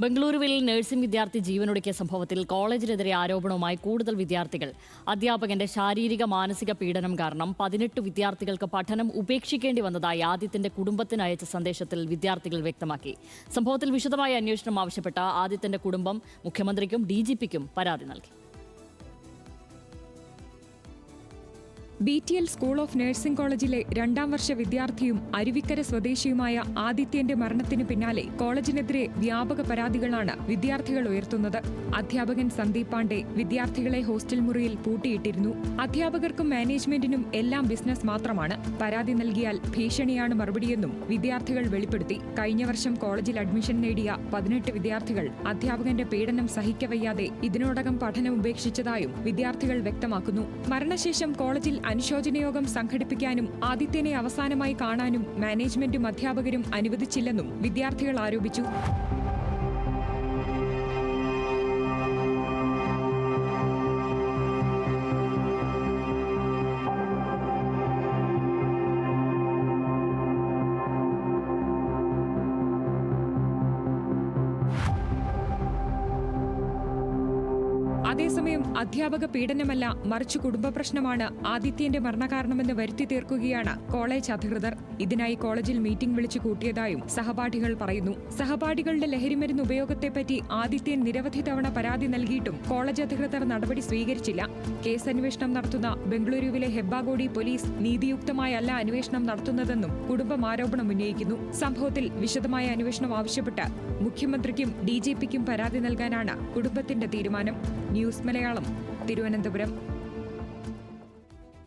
ബംഗളൂരുവിൽ നഴ്സിംഗ് വിദ്യാർത്ഥി ജീവനൊടുക്കിയ സംഭവത്തിൽ കോളേജിനെതിരെ ആരോപണവുമായി കൂടുതൽ വിദ്യാർത്ഥികൾ. അധ്യാപകന്റെ ശാരീരിക മാനസിക പീഡനം കാരണം 18 വിദ്യാർത്ഥികൾക്ക് പഠനം ഉപേക്ഷിക്കേണ്ടി വന്നതായി ആദിത്യന്റെ കുടുംബത്തിന് അയച്ച സന്ദേശത്തിൽ വിദ്യാർത്ഥികൾ വ്യക്തമാക്കി. സംഭവത്തിൽ വിശദമായ അന്വേഷണം ആവശ്യപ്പെട്ട ആദിത്യന്റെ കുടുംബം മുഖ്യമന്ത്രിക്കും DGPക്കും പരാതി നൽകി. BTL സ്കൂൾ ഓഫ് നഴ്സിംഗ് കോളേജിലെ 2ാം വർഷ വിദ്യാർത്ഥിയും അരുവിക്കര സ്വദേശിയുമായ ആദിത്യന്റെ മരണത്തിന് പിന്നാലെ കോളേജിനെതിരെ വ്യാപക പരാതികളാണ് വിദ്യാർത്ഥികൾ ഉയർത്തുന്നത്. അധ്യാപകൻ സന്ദീപ് പാണ്ഡെ വിദ്യാർത്ഥികളെ ഹോസ്റ്റൽ മുറിയിൽ പൂട്ടിയിട്ടിരുന്നു. അധ്യാപകർക്കും മാനേജ്മെന്റിനും എല്ലാം ബിസിനസ് മാത്രമാണ്. പരാതി നൽകിയാൽ ഭീഷണിയാണ് മറുപടിയെന്നും വിദ്യാർത്ഥികൾ വെളിപ്പെടുത്തി. കഴിഞ്ഞ വർഷം കോളേജിൽ അഡ്മിഷൻ നേടിയ 18 വിദ്യാർത്ഥികൾ അധ്യാപകന്റെ പീഡനം സഹിക്കവയ്യാതെ ഇതിനോടകം പഠനം ഉപേക്ഷിച്ചതായും വിദ്യാർത്ഥികൾ വ്യക്തമാക്കുന്നു. മരണശേഷം കോളേജിൽ അനുശോചനയോഗം സംഘടിപ്പിക്കാനും ആദിത്യനെ അവസാനമായി കാണാനും മാനേജ്മെന്റും അധ്യാപകരും അനുവദിച്ചില്ലെന്നും വിദ്യാർത്ഥികൾ ആരോപിച്ചു. അതേസമയം അധ്യാപക പീഡനമല്ല, മറിച്ച് കുടുംബ പ്രശ്നമാണ് ആദിത്യന്റെ മരണകാരണമെന്ന് വരുത്തി തീർക്കുകയാണ് കോളേജ് അധികൃതർ. ഇതിനായി കോളേജിൽ മീറ്റിംഗ് വിളിച്ചു കൂട്ടിയതായും സഹപാഠികൾ പറയുന്നു. സഹപാഠികളുടെ ലഹരിമരുന്ന് ഉപയോഗത്തെപ്പറ്റി ആദിത്യൻ നിരവധി തവണ പരാതി നൽകിയിട്ടും കോളേജ് അധികൃതർ നടപടി സ്വീകരിച്ചില്ല. കേസ് അന്വേഷണം നടത്തുന്ന ബംഗളൂരുവിലെ ഹെബ്ബാഗോഡി പോലീസ് നീതിയുക്തമായല്ല അന്വേഷണം നടത്തുന്നതെന്നും കുടുംബം ആരോപണം ഉന്നയിക്കുന്നു. സംഭവത്തിൽ വിശദമായ അന്വേഷണം ആവശ്യപ്പെട്ട് മുഖ്യമന്ത്രിക്കും DGPക്കും പരാതി നൽകാനാണ് കുടുംബത്തിന്റെ തീരുമാനം. ന്യൂസ് മലയാളം, തിരുവനന്തപുരം.